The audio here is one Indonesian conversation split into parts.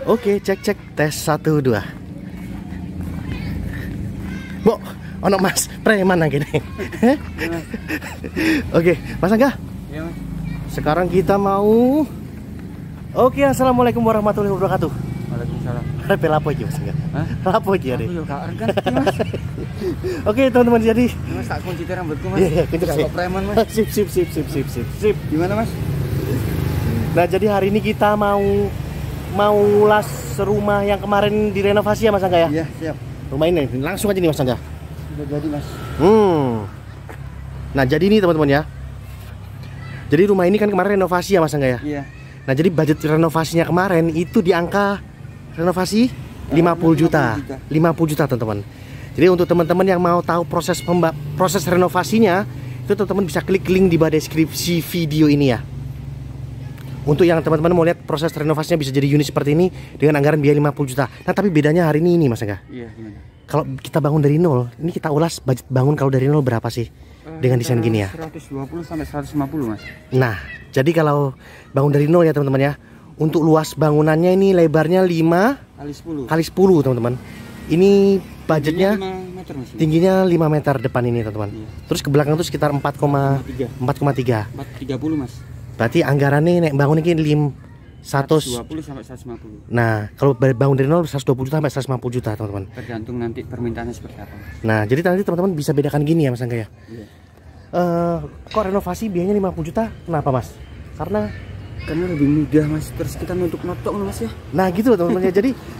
Oke, cek tes 1 2. Bu, ono Mas preman lagi nih. Oke, Mas Angga. Iya, Mas. Sekarang kita mau. Oke, assalamualaikum warahmatullahi wabarakatuh. Waalaikumsalam. Repel apa aja Mas Angga? Hah? Apa aja deh? Aku juga kan, Mas. Oke, teman-teman, jadi Mas tak kunci rambutku, Mas. Iya, kunci Terus rambut. kok preman, Mas. Sip. Gimana, Mas? Nah, jadi hari ini kita mau ulas rumah yang kemarin direnovasi ya Mas Angga ya? Iya, siap. Rumah ini langsung aja nih Mas Angga. Sudah jadi, Mas. Nah, jadi ini teman-teman ya. Jadi rumah ini kan kemarin renovasi ya Mas Angga ya? Iya. Nah, jadi budget renovasinya kemarin itu di angka renovasi 50 juta. 50 juta teman-teman. Jadi untuk teman-teman yang mau tahu proses renovasinya, itu teman-teman bisa klik link di bawah deskripsi video ini ya. Untuk yang teman-teman mau lihat proses renovasinya bisa jadi unit seperti ini dengan anggaran biaya 50 juta. Nah, tapi bedanya hari ini Mas Angga. Iya, gimana? Kalau kita bangun dari nol, ini kita ulas budget bangun kalau dari nol berapa sih? Dengan desain gini ya. 120 sampai 150, Mas. Nah, jadi kalau bangun dari nol ya teman-teman ya. Untuk luas bangunannya ini lebarnya 5 kali 10. kali 10 teman-teman. Ini budgetnya Tingginya 5 meter, Mas. tingginya 5 meter depan ini teman-teman. Iya. Terus ke belakang itu sekitar 4,3. 430, Mas. Berarti anggarannya nek bangun ini 100. 120 sampai 150. Nah, kalau bangun dari nol 120 juta sampai 150 juta teman-teman. Tergantung nanti permintaannya seperti apa, Mas. Nah, jadi nanti teman-teman bisa bedakan gini ya Mas Angga ya. Iya. Kok renovasi biayanya 50 juta? Kenapa Mas? Karena lebih mudah, Mas. Terus kita notok Mas ya. nah gitu loh teman-teman ya.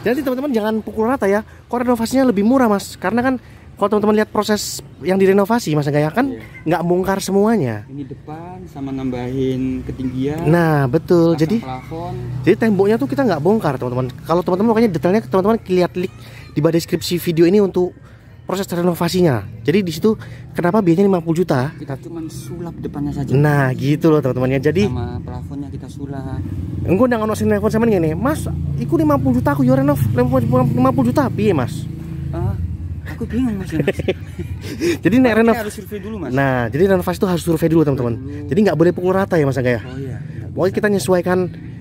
Jadi teman-teman jangan pukul rata ya. Kok renovasinya lebih murah Mas? Karena kan kalau teman-teman lihat proses yang direnovasi Mas Angga ya kan nggak bongkar semuanya. Ini depan sama nambahin ketinggian. Nah betul. Pasang Jadi plafon. temboknya tuh kita nggak bongkar teman-teman. Kalau teman-teman makanya detailnya teman-teman lihat link di bawah deskripsi video ini untuk proses renovasinya. Jadi di situ kenapa biayanya 50 juta? Kita cuma sulap depannya saja. Nah gitu loh teman-teman ya. Jadi sama plafonnya kita sulap. engko ndang ono sing nelpon sampean ngene, "Mas, iku 50 juta aku yo renov 50 juta piye, Mas?" Aku bingung, Mas. Jadi nek renov harus survei dulu, Mas. Nah, jadi renovasi itu harus survei dulu, teman-teman. Jadi nggak boleh pukul rata ya, Mas Angga ya. Oh iya. Pokoknya kita nyesuaikan,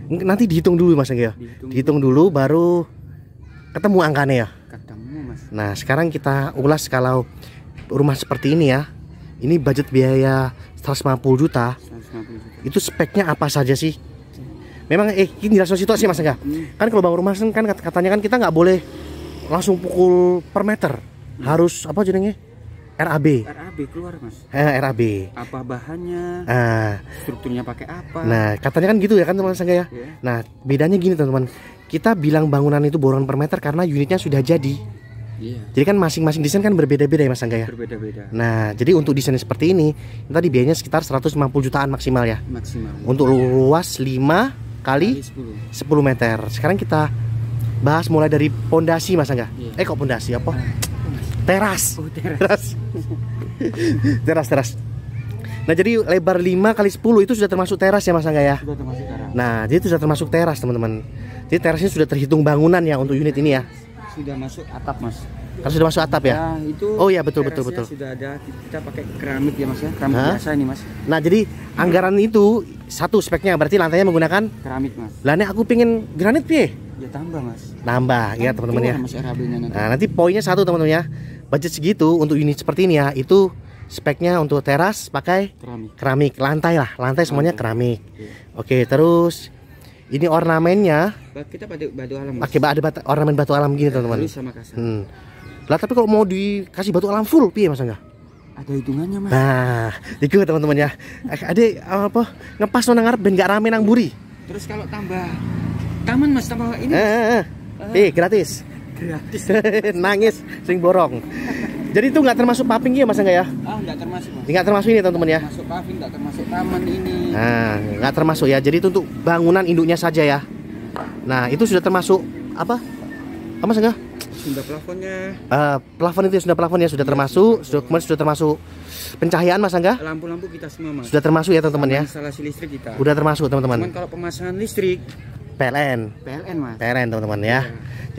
nanti dihitung dulu, Mas Angga ya. Dihitung dulu baru ketemu angkanya ya. Ketemu, Mas. Nah, sekarang kita ulas kalau rumah seperti ini ya. Ini budget biaya 150 juta. 150 juta. Itu speknya apa saja sih? Memang ini jelas situasi Mas Angga. Kan kalau bangun rumah kan katanya kan kita nggak boleh langsung pukul per meter. Harus apa jadinya? RAB keluar, Mas. RAB. Apa bahannya? Strukturnya pakai apa? Nah, katanya kan gitu ya kan teman-teman Angga ya. Yeah. Nah, bedanya gini teman-teman. Kita bilang bangunan itu borongan per meter karena unitnya sudah jadi. Iya. Jadi kan masing-masing desain kan berbeda-beda ya Mas Angga ya. Berbeda-beda. Nah, jadi untuk desain seperti ini tadi biayanya sekitar 150 jutaan maksimal ya. Maksimal. Untuk luas 5 kali 10 meter. Sekarang kita bahas mulai dari pondasi Mas Angga. Iya. Kok pondasi apa? Teras. Oh, teras. Teras. Nah, jadi lebar 5 kali 10 itu sudah termasuk teras ya Mas Angga ya. Sudah termasuk teras. Nah, jadi itu sudah termasuk teras teman-teman. Jadi terasnya sudah terhitung bangunan ya untuk unit ini ya. Sudah masuk atap, Mas. Kalau sudah masuk atap ya. Nah, itu. Oh iya betul. Sudah ada, kita pakai keramik ya, Mas ya. Keramik biasa ini, Mas. Nah, jadi anggaran itu satu speknya berarti lantainya menggunakan keramik, Mas. Lah nek aku pengen granit piye? Ya tambah, Mas. Nambah ya teman-teman ya. Mas, RAB-nya nanti. Nah, nanti poinnya satu teman-teman ya. Budget segitu untuk unit seperti ini ya. Itu speknya untuk teras pakai keramik. Lantai semuanya keramik. Iya. Oke, terus ini ornamennya Kita pakai batu alam, Mas. pakai ada ornamen batu alam gini teman-teman. Halus sama kasar. Lah tapi kalau mau dikasih batu alam full piye Mas Angga? Ada hitungannya, Mas. Nah, itu teman-teman ya. Ada apa ngepas nang ngarep ben gak rame nang mburi. Terus kalau tambah taman, Mas, tambah ini. Gratis. Gratis. Nangis sing borong. Jadi itu nggak termasuk paving ya Mas Angga ya? Nggak termasuk, Mas. Nggak termasuk ini teman-teman ya. Masuk paving, nggak termasuk taman ini. Nah, nggak termasuk ya. Jadi itu untuk bangunan induknya saja ya. Nah, itu sudah termasuk apa? Apa Mas Angga? Sudah plafonnya. Plafon itu sudah plafon ya sudah termasuk. Sudah termasuk pencahayaan Mas Angga? Lampu-lampu kita semua, Mas. Sudah termasuk ya teman-teman ya. Instalasi listrik kita. Udah termasuk teman-teman. Cuman kalau pemasangan listrik PLN, Mas. PLN teman-teman ya.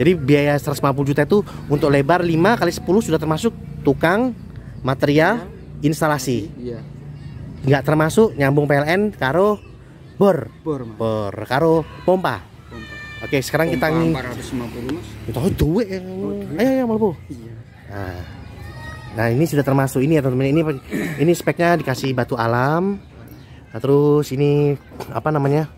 Jadi biaya 150 juta itu untuk lebar 5 kali 10 sudah termasuk tukang, material, instalasi. Iya. Nggak termasuk nyambung PLN karo bor, Mas. karo pompa. Oke, sekarang kita Pompa 450 mas. Itu duit ya. Ayo Malbo. Iya. Nah, ini sudah termasuk ini ya teman-teman. Ini speknya dikasih batu alam. Nah, terus ini apa namanya?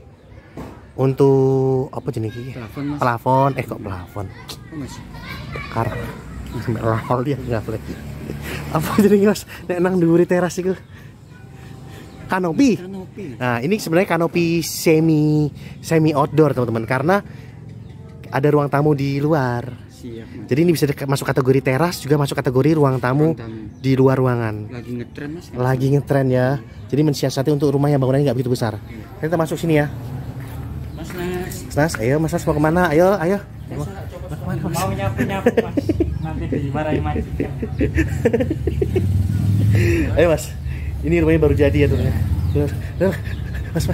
Untuk apa jenis ini? Plafon mas. Plafon. Kok plafon? Oh, mas. Kar. Lahol dia enggak boleh. Apa jenis mas? Nek nang dhuwure teras iku. Kanopi. Nah, ini sebenarnya kanopi semi outdoor teman-teman, karena ada ruang tamu di luar. Siap, mas. Jadi ini bisa masuk kategori teras, juga masuk kategori ruang tamu di luar ruangan. Lagi ngetren mas. Lagi ngetren ya. Jadi mensiasati untuk rumah yang bangunannya nggak begitu besar. Kita masuk sini ya. Mas, ayo Mas mau kemana? Ayo. Mau nyapu mas, nanti dimarahin majikan. Ayo Mas, ini rumahnya baru jadi ya teman. Mas,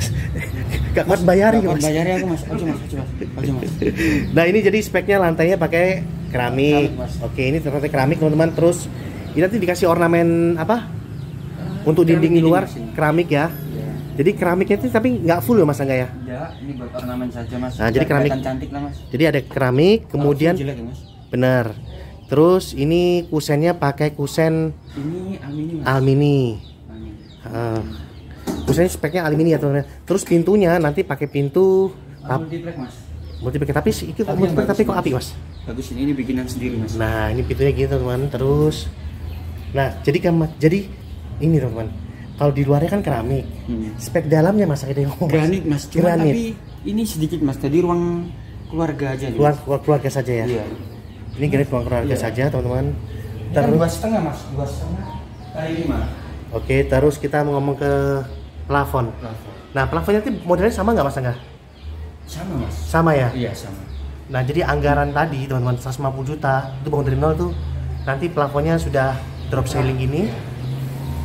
gak kuat bayari Mas. Bayari aku mas, aja mas. Nah ini jadi speknya lantainya pakai keramik. Oke, ini ternyata keramik teman-teman. Terus ini nanti dikasih ornamen apa? Untuk dinding luar keramik ya. Jadi keramiknya itu tapi nggak full ya Mas Angga ya? Iya, ini buat ornamen saja mas. Nah, jadi keramik cantik lah mas. Jadi ada keramik, kemudian jelek, ya, mas. benar. Terus ini kusennya pakai kusen Ini aluminium. alumini. Kusennya speknya alumini ya teman-teman. Terus pintunya nanti pakai pintu Multiplek mas. multiplek, tapi itu multiplek tapi kok api Mas? Bagus, ini bikinan sendiri mas. Nah ini pintunya gitu teman. Terus, nah jadi ini teman-teman. Kalau di luarnya kan keramik, spek dalamnya Mas ada yang granit mas. Cuma granit. tapi ini sedikit mas. Tadi ruang keluarga aja. Keluarga saja ya. Iya. Ini granit ruang keluarga saja teman-teman. Ini kan 2,5 mas. 2,5 kali 5. Oke, terus kita mau ngomong ke plafon. Nah plafonnya itu modelnya sama nggak Mas Angga? Sama mas. Sama ya. Iya sama. Nah jadi anggaran tadi teman-teman 150 juta itu bangun dari nol tuh, nanti plafonnya sudah drop ceiling gini,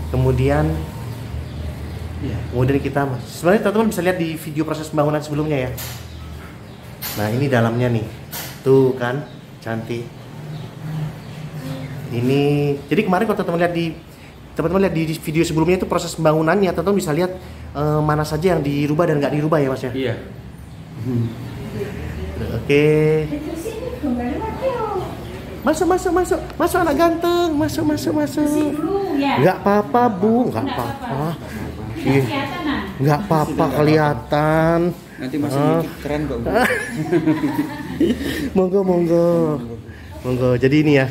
kemudian kita sebenarnya teman-teman bisa lihat di video proses pembangunan sebelumnya ya. Nah ini dalamnya nih, tuh kan cantik. Ini jadi kemarin kalau teman-teman lihat di video sebelumnya itu proses pembangunannya, teman-teman bisa lihat mana saja yang dirubah dan nggak dirubah ya Mas ya. Iya. Oke. Masuk anak ganteng, masuk. Nggak apa-apa Bu, nggak apa-apa. Nggak apa-apa kelihatan. Nanti masih keren kok. Monggo. Jadi ini ya.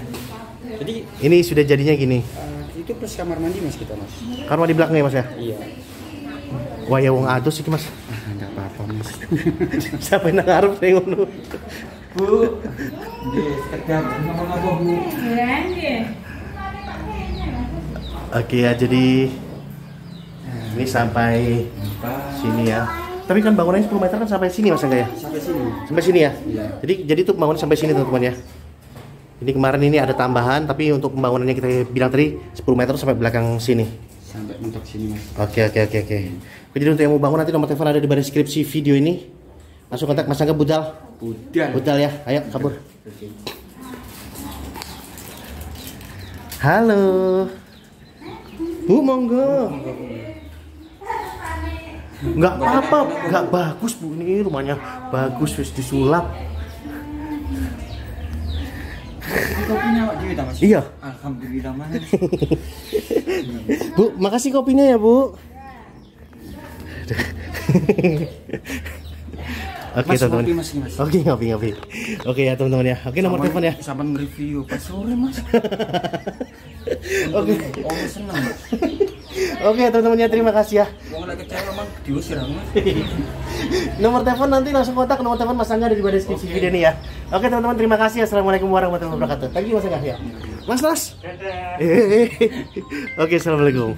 Jadi ini sudah jadinya gini. Itu plus kamar mandi mas kita mas. Kamar mandi belakangnya Mas ya? Iya. Wah ya wong adus iki Mas. Enggak apa-apa mas. Siapa yang ngarep saya ngono? Bu. Sekedar ngomong-ngomong Bu. Oke ya, jadi ini sampai sini ya. Tapi kan bangunannya 10 meter kan sampai sini Mas Angga ya? Sampai sini. Sampai sini ya? Iya. Jadi tuh bangunan sampai sini teman-teman ya. Ini kemarin ini ada tambahan, tapi untuk pembangunannya kita bilang tadi 10 meter sampai belakang sini. Sampai mentok sini mas. Oke. Jadi untuk yang mau bangun nanti nomor telepon ada di bawah deskripsi video ini. Langsung kontak Mas Angga Budal ya. Ayo kabur. Oke. Halo. Bu monggo. Nggak apa-apa, nggak bagus Bu, ini rumahnya bagus, wis disulap. Kopinya Pak Dewi mas? Iya. Alhamdulillah mas. Bu, makasih kopinya ya Bu. Oke teman-teman. Oke ngopi. Oke ya teman-teman ya. Oke nomor telepon ya. Sampai nge-review pas sore mas. Oke. Oh seneng mas. Oke teman-teman ya, terima kasih ya. Mau lagi kecewa emang diusir mas. Nomor telepon nanti langsung kontak nomor telepon Mas Angga ada di bawah deskripsi video ini ya. Oke teman-teman, terima kasih. Assalamualaikum warahmatullahi wabarakatuh. Thank you Mas Angga ya. Mas. Oke, assalamualaikum.